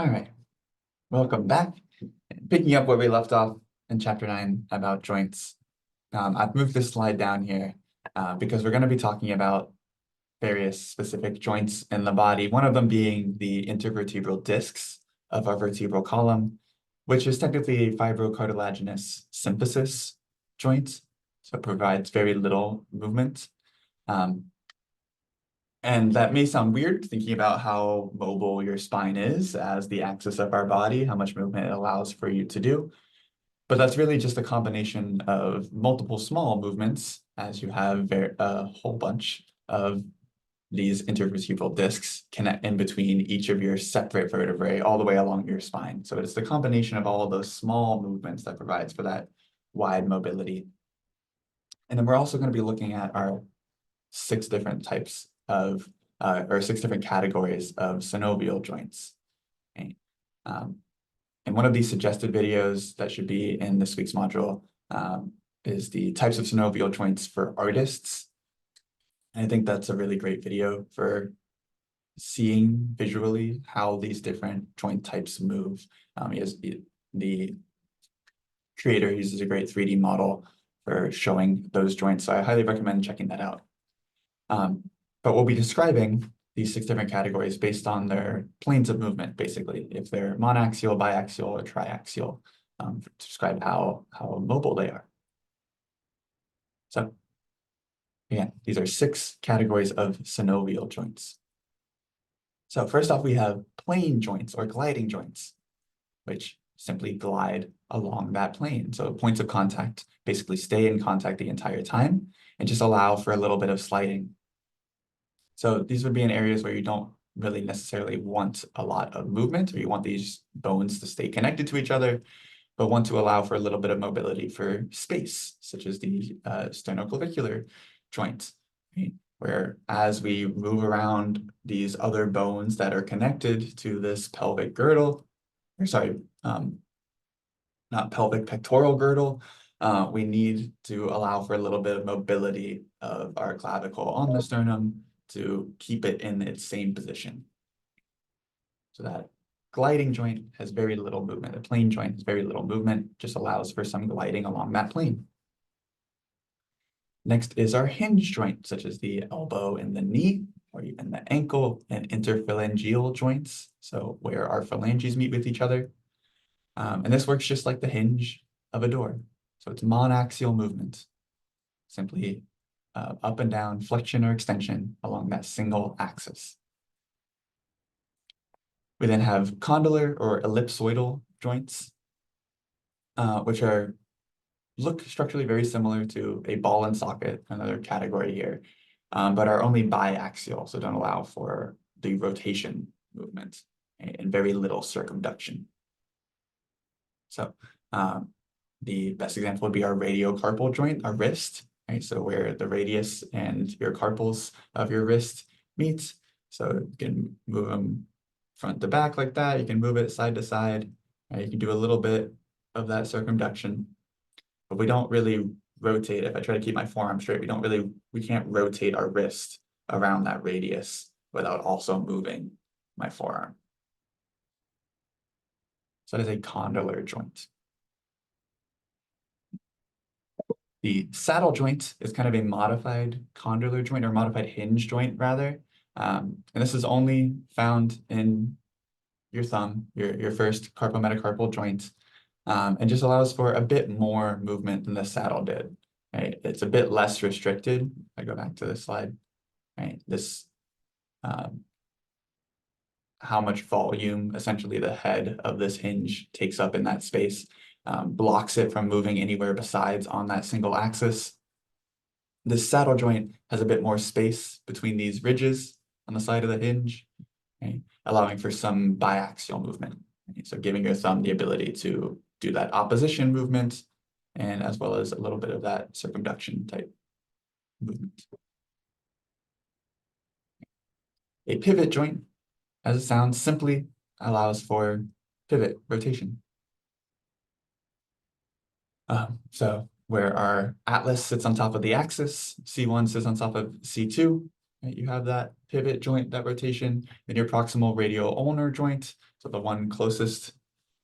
All right, welcome back. Picking up where we left off in chapter 9 about joints. I've moved this slide down here because we're going to be talking about various specific joints in the body, one of them being the intervertebral discs of our vertebral column, which is technically a fibrocartilaginous symphysis joint, so it provides very little movement. And that may sound weird, thinking about how mobile your spine is as the axis of our body, how much movement it allows for you to do. But that's really just a combination of multiple small movements, as you have a whole bunch of these intervertebral discs connect in between each of your separate vertebrae all the way along your spine. So it's the combination of all of those small movements that provides for that wide mobility. And then we're also going to be looking at our 6 different types of, or 6 different categories of synovial joints. Okay. And one of these suggested videos that should be in this week's module is the types of synovial joints for artists. And I think that's a really great video for seeing visually how these different joint types move. The creator uses a great 3D model for showing those joints, so I highly recommend checking that out. But we'll be describing these 6 different categories based on their planes of movement, basically, if they're monaxial, biaxial, or triaxial, to describe how mobile they are. So again, these are 6 categories of synovial joints. So first off, we have plane joints or gliding joints, which simply glide along that plane. So points of contact basically stay in contact the entire time and just allow for a little bit of sliding. So these would be in areas where you don't really necessarily want a lot of movement, or you want these bones to stay connected to each other, but want to allow for a little bit of mobility for space, such as the sternoclavicular joint, right? Where as we move around these other bones that are connected to this pelvic girdle, or sorry, not pelvic, pectoral girdle, we need to allow for a little bit of mobility of our clavicle on the sternum to keep it in its same position. So that gliding joint has very little movement. The plane joint has very little movement, just allows for some gliding along that plane. Next is our hinge joint, such as the elbow and the knee, or even the ankle and interphalangeal joints, so where our phalanges meet with each other. And this works just like the hinge of a door. So it's monaxial movement, simply up and down, flexion or extension along that single axis. We then have condylar or ellipsoidal joints, which look structurally very similar to a ball and socket, another category here, but are only biaxial, so don't allow for the rotation movement and very little circumduction. So the best example would be our radiocarpal joint, our wrist, right? So where the radius and your carpals of your wrist meet. So you can move them front to back like that. You can move it side to side. Right? You can do a little bit of that circumduction, but we don't really rotate. If I try to keep my forearm straight, we can't rotate our wrist around that radius without also moving my forearm. So that is a condylar joint. The saddle joint is kind of a modified condylar joint, or modified hinge joint rather. And this is only found in your thumb, your first carpometacarpal joint, and just allows for a bit more movement than the saddle did. Right? It's a bit less restricted. I go back to this slide. Right? This how much volume essentially the head of this hinge takes up in that space blocks it from moving anywhere besides on that single axis. This saddle joint has a bit more space between these ridges on the side of the hinge, right? Allowing for some biaxial movement. Right? So giving your thumb the ability to do that opposition movement, and as well as a little bit of that circumduction type movement. A pivot joint, as it sounds, simply allows for pivot, rotation. So where our atlas sits on top of the axis, C1 sits on top of C2, right? You have that pivot joint, that rotation, then your proximal radial ulnar joint, so the one closest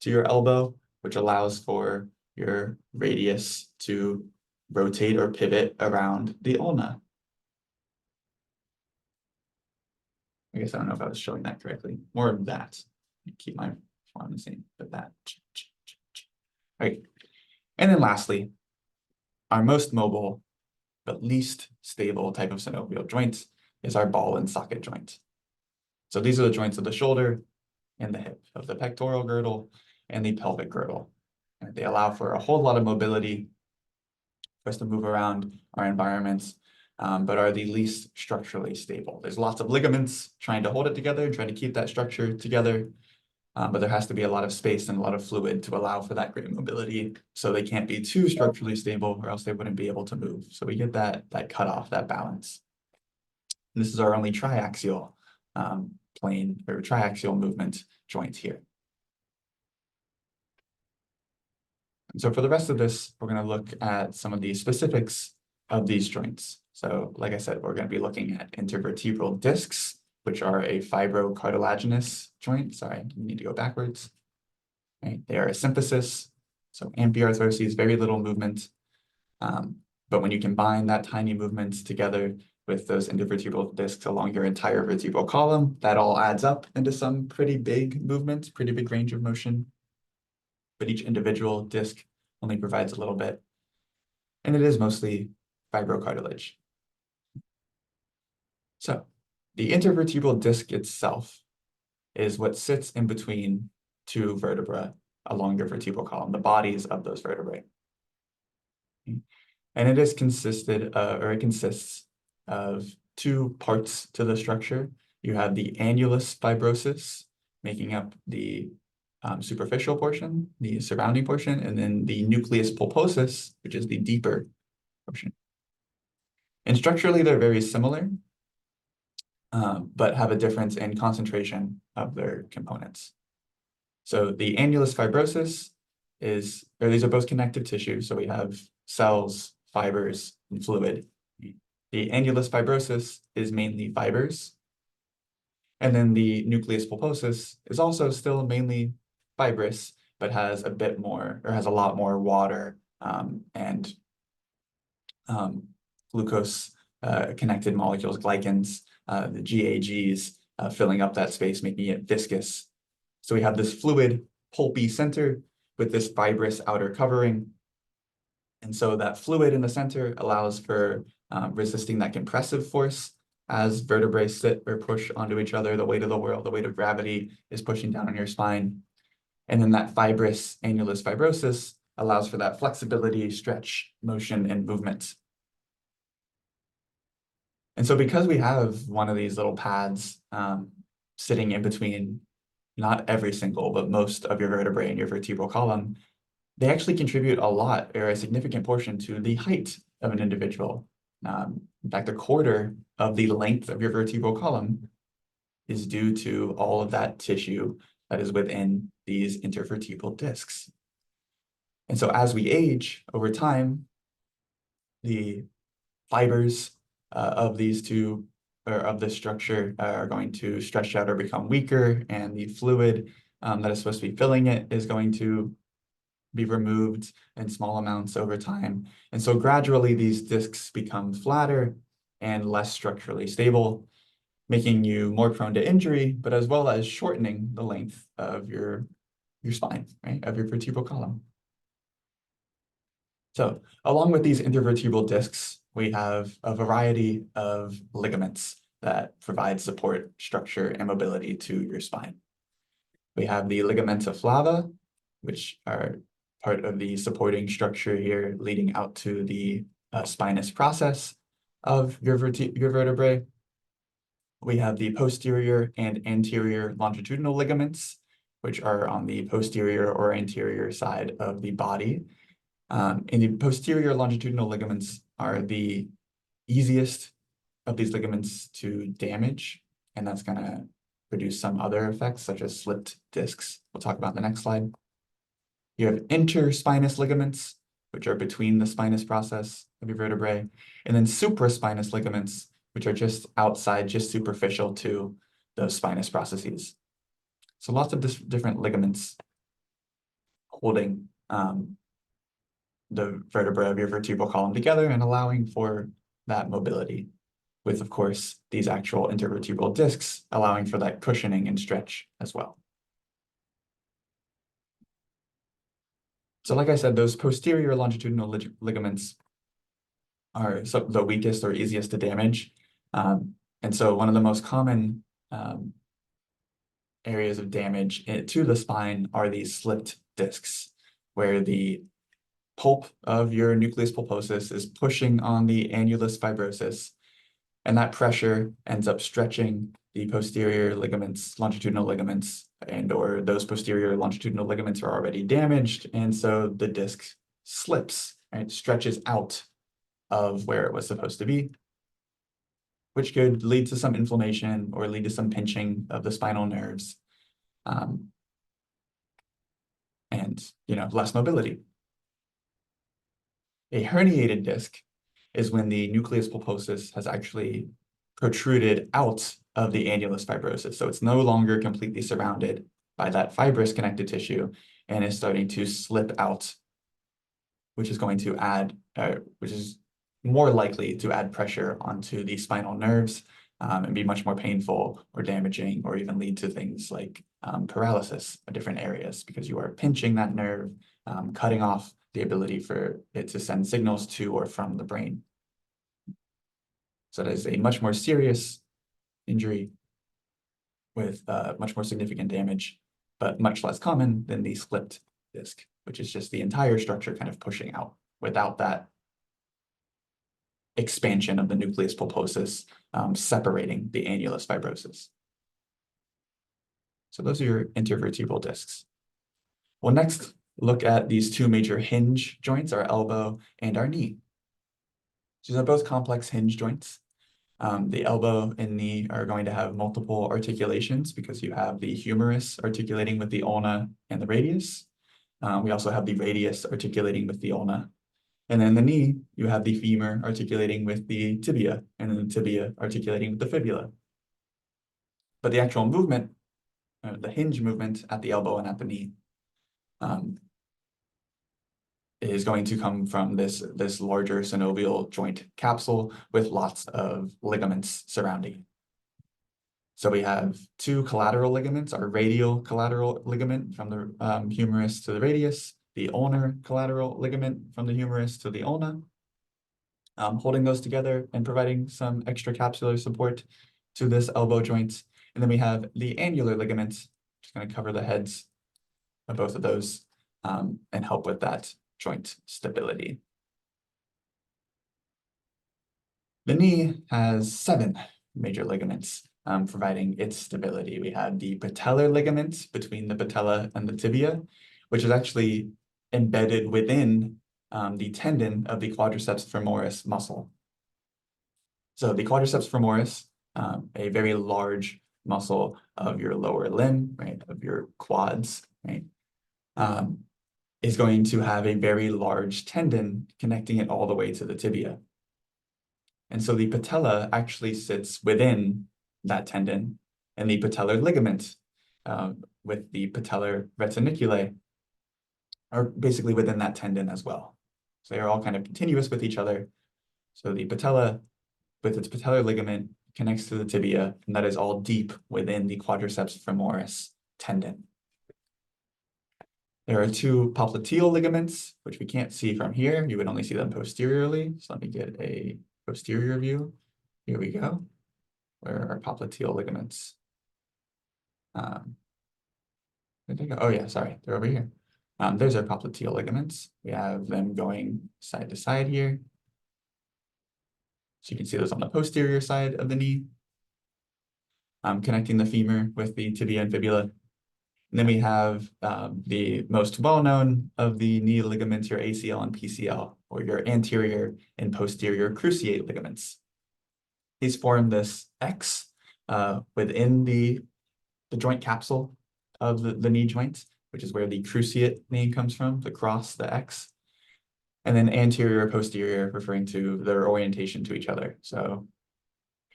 to your elbow, which allows for your radius to rotate or pivot around the ulna. I guess I don't know if I was showing that correctly. More of that. Keep my form the same, but that. Right. And then lastly, our most mobile but least stable type of synovial joint is our ball and socket joint. So these are the joints of the shoulder and the hip, of the pectoral girdle and the pelvic girdle. And they allow for a whole lot of mobility for us to move around our environments, but are the least structurally stable. There's lots of ligaments trying to hold it together and trying to keep that structure together. But there has to be a lot of space and a lot of fluid to allow for that great mobility. So they can't be too structurally stable or else they wouldn't be able to move. So we get that cutoff, that balance. And this is our only triaxial plane or triaxial movement joint here. And so for the rest of this, we're going to look at some of the specifics of these joints. So like I said, we're going to be looking at intervertebral discs, which are a fibrocartilaginous joint. Sorry, we need to go backwards. Right? They are a symphysis, so amphiarthrosis, very little movement. But when you combine that tiny movement together with those intervertebral discs along your entire vertebral column, that all adds up into some pretty big movement, pretty big range of motion. But each individual disc only provides a little bit. And it is mostly fibrocartilage. So the intervertebral disc itself is what sits in between two vertebrae along your vertebral column, the bodies of those vertebrae. And it is it consists of two parts to the structure. You have the annulus fibrosus, making up the superficial portion, the surrounding portion, and then the nucleus pulposus, which is the deeper portion. And structurally, they're very similar, but have a difference in concentration of their components. So the annulus fibrosus these are both connective tissue. So we have cells, fibers, and fluid. The annulus fibrosus is mainly fibers. And then the nucleus pulposus is also still mainly fibrous, but has a bit more, or has a lot more water and glucose connected molecules, glycans, the GAGs filling up that space, making it viscous. So we have this fluid, pulpy center with this fibrous outer covering. And so that fluid in the center allows for resisting that compressive force as vertebrae sit or push onto each other. The weight of the world, the weight of gravity is pushing down on your spine. And then that fibrous annulus fibrosus allows for that flexibility, stretch, motion, and movement. And so because we have one of these little pads sitting in between, not every single, but most of your vertebrae in your vertebral column, they actually contribute a lot or a significant portion to the height of an individual. In fact, a quarter of the length of your vertebral column is due to all of that tissue that is within these intervertebral discs. And so as we age over time, the fibers of these two or of this structure are going to stretch out or become weaker, and the fluid that is supposed to be filling it is going to be removed in small amounts over time. And so gradually these discs become flatter and less structurally stable, making you more prone to injury, but as well as shortening the length of your spine, right, of your vertebral column. So along with these intervertebral discs, we have a variety of ligaments that provide support, structure, and mobility to your spine. We have the ligamenta flava, which are part of the supporting structure here leading out to the spinous process of your vertebrae. We have the posterior and anterior longitudinal ligaments, which are on the posterior or anterior side of the body. And the posterior longitudinal ligaments are the easiest of these ligaments to damage, and that's going to produce some other effects, such as slipped discs. We'll talk about in the next slide. You have interspinous ligaments, which are between the spinous process of your vertebrae, and then supraspinous ligaments, which are just outside, just superficial to those spinous processes. So lots of different ligaments holding the vertebra of your vertebral column together and allowing for that mobility, with, of course, these actual intervertebral discs allowing for that cushioning and stretch as well. So like I said, those posterior longitudinal ligaments are the weakest or easiest to damage. And so one of the most common areas of damage to the spine are these slipped discs, where the pulp of your nucleus pulposus is pushing on the annulus fibrosus, and that pressure ends up stretching the posterior ligaments, longitudinal ligaments, or those posterior longitudinal ligaments are already damaged, and so the disc slips, right? Stretches out of where it was supposed to be, which could lead to some inflammation or lead to some pinching of the spinal nerves, and less mobility. A herniated disc is when the nucleus pulposus has actually protruded out of the annulus fibrosus. So it's no longer completely surrounded by that fibrous connective tissue and is starting to slip out, which is going to which is more likely to add pressure onto the spinal nerves and be much more painful or damaging, or even lead to things like paralysis of different areas, because you are pinching that nerve, cutting off the ability for it to send signals to or from the brain. So it is a much more serious injury with much more significant damage, but much less common than the slipped disc, which is just the entire structure kind of pushing out without that expansion of the nucleus pulposus separating the annulus fibrosus. So those are your intervertebral discs. We'll next look at these two major hinge joints, our elbow and our knee. These are both complex hinge joints. The elbow and knee are going to have multiple articulations because you have the humerus articulating with the ulna and the radius. We also have the radius articulating with the ulna. And then the knee, you have the femur articulating with the tibia, and then the tibia articulating with the fibula. But the actual movement, the hinge movement at the elbow and at the knee, is going to come from this larger synovial joint capsule with lots of ligaments surrounding it. So we have two collateral ligaments, our radial collateral ligament from the humerus to the radius, the ulnar collateral ligament from the humerus to the ulna, holding those together and providing some extra capsular support to this elbow joint. And then we have the annular ligament, which is going to cover the heads of both of those and help with that joint stability. The knee has 7 major ligaments providing its stability. We have the patellar ligament between the patella and the tibia, which is actually embedded within the tendon of the quadriceps femoris muscle. So the quadriceps femoris, a very large muscle of your lower limb, right, of your quads, right, is going to have a very large tendon connecting it all the way to the tibia. And so the patella actually sits within that tendon, and the patellar ligament with the patellar retiniculae are basically within that tendon as well. So they are all kind of continuous with each other. So the patella with its patellar ligament connects to the tibia, and that is all deep within the quadriceps femoris tendon. There are 2 popliteal ligaments, which we can't see from here. You would only see them posteriorly. So let me get a posterior view. Here we go. Where are our popliteal ligaments? Where'd they go? Oh yeah, sorry, they're over here. There's our popliteal ligaments. We have them going side to side here. So you can see those on the posterior side of the knee, connecting the femur with the tibia and fibula. And then we have the most well-known of the knee ligaments, your ACL and PCL, or your anterior and posterior cruciate ligaments. These form this X within the joint capsule of the knee joint, which is where the cruciate name comes from, the cross, the X. And then anterior, posterior, referring to their orientation to each other. So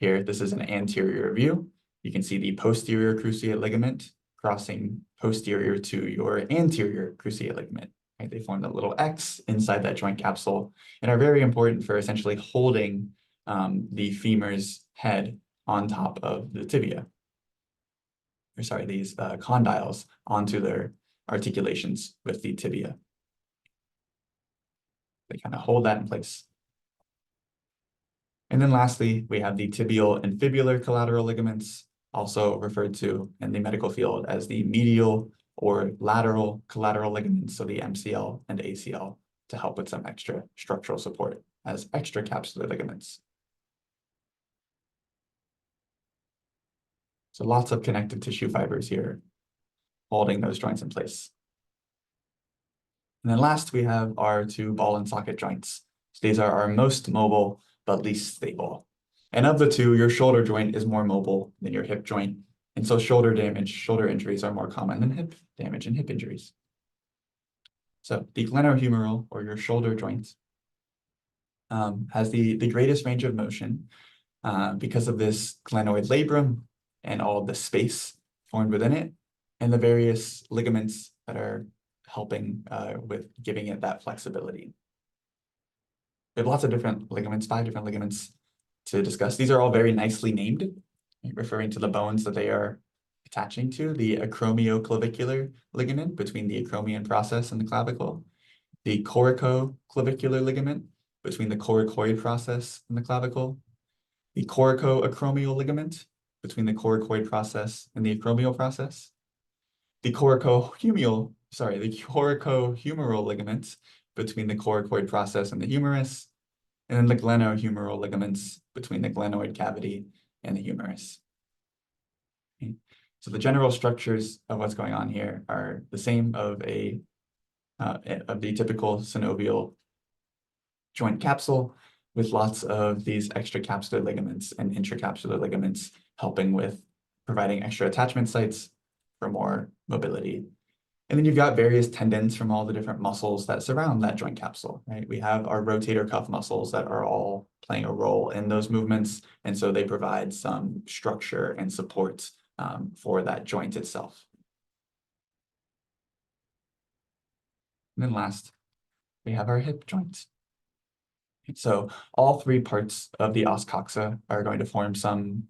Here, this is an anterior view. You can see the posterior cruciate ligament crossing posterior to your anterior cruciate ligament. Right? They form a little X inside that joint capsule and are very important for essentially holding the femur's head on top of the tibia. Or sorry, these condyles onto their articulations with the tibia. They kind of hold that in place. And then lastly, we have the tibial and fibular collateral ligaments, also referred to in the medical field as the medial or lateral collateral ligaments, so the MCL and ACL, to help with some extra structural support as extracapsular ligaments. So lots of connective tissue fibers here holding those joints in place. And then last, we have our two ball and socket joints. So these are our most mobile, but least stable. And of the two, your shoulder joint is more mobile than your hip joint. And so shoulder injuries are more common than hip damage and hip injuries. So the glenohumeral, or your shoulder joint, has the greatest range of motion because of this glenoid labrum and all of the space formed within it, and the various ligaments that are helping with giving it that flexibility. We have lots of different ligaments, 5 different ligaments to discuss. These are all very nicely named, referring to the bones that they are attaching to. The acromioclavicular ligament between the acromion process and the clavicle. The coricoclavicular ligament between the coracoid process and the clavicle. The coracoacromial ligament between the coracoid process and the acromial process. The coracohumeral ligament between the coracoid process and the humerus, and then the glenohumeral ligaments between the glenoid cavity and the humerus. Okay. So the general structures of what's going on here are the same of the typical synovial joint capsule, with lots of these extracapsular ligaments and intracapsular ligaments helping with providing extra attachment sites for more mobility. And then you've got various tendons from all the different muscles that surround that joint capsule, right? We have our rotator cuff muscles that are all playing a role in those movements. And so they provide some structure and support for that joint itself. And then last, we have our hip joint. So all 3 parts of the os coxa are going to form some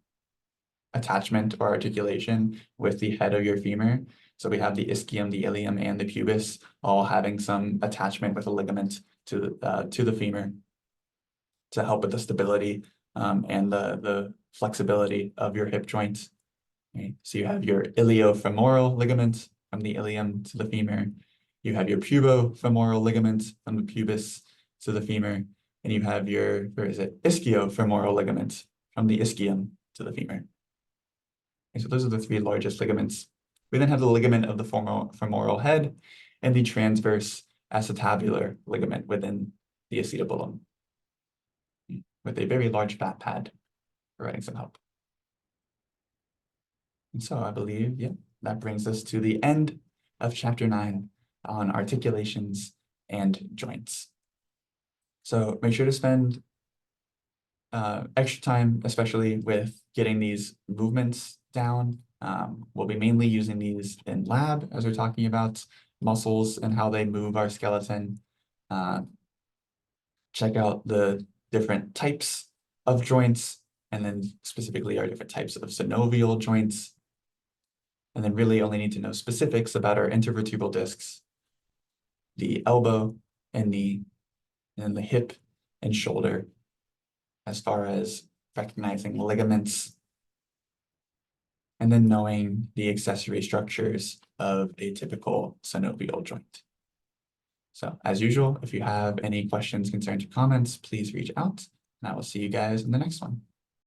attachment or articulation with the head of your femur. So we have the ischium, the ilium, and the pubis all having some attachment with a ligament to the femur to help with the stability and the flexibility of your hip joint. Okay. So you have your iliofemoral ligament from the ilium to the femur. You have your pubofemoral ligament from the pubis to the femur. And you have your, ischiofemoral ligament from the ischium to the femur. Okay, so those are the 3 largest ligaments. We then have the ligament of the femoral head and the transverse acetabular ligament within the acetabulum, with a very large fat pad providing some help. And so I believe, yeah, that brings us to the end of chapter 9 on articulations and joints. So make sure to spend extra time, especially with getting these movements down. We'll be mainly using these in lab as we're talking about muscles and how they move our skeleton. Check out the different types of joints, and then specifically our different types of synovial joints. And then really only need to know specifics about our intervertebral discs, the elbow and knee, and the hip and shoulder, as far as recognizing ligaments, and then knowing the accessory structures of a typical synovial joint. So as usual, if you have any questions, concerns, or comments, please reach out, and I will see you guys in the next one.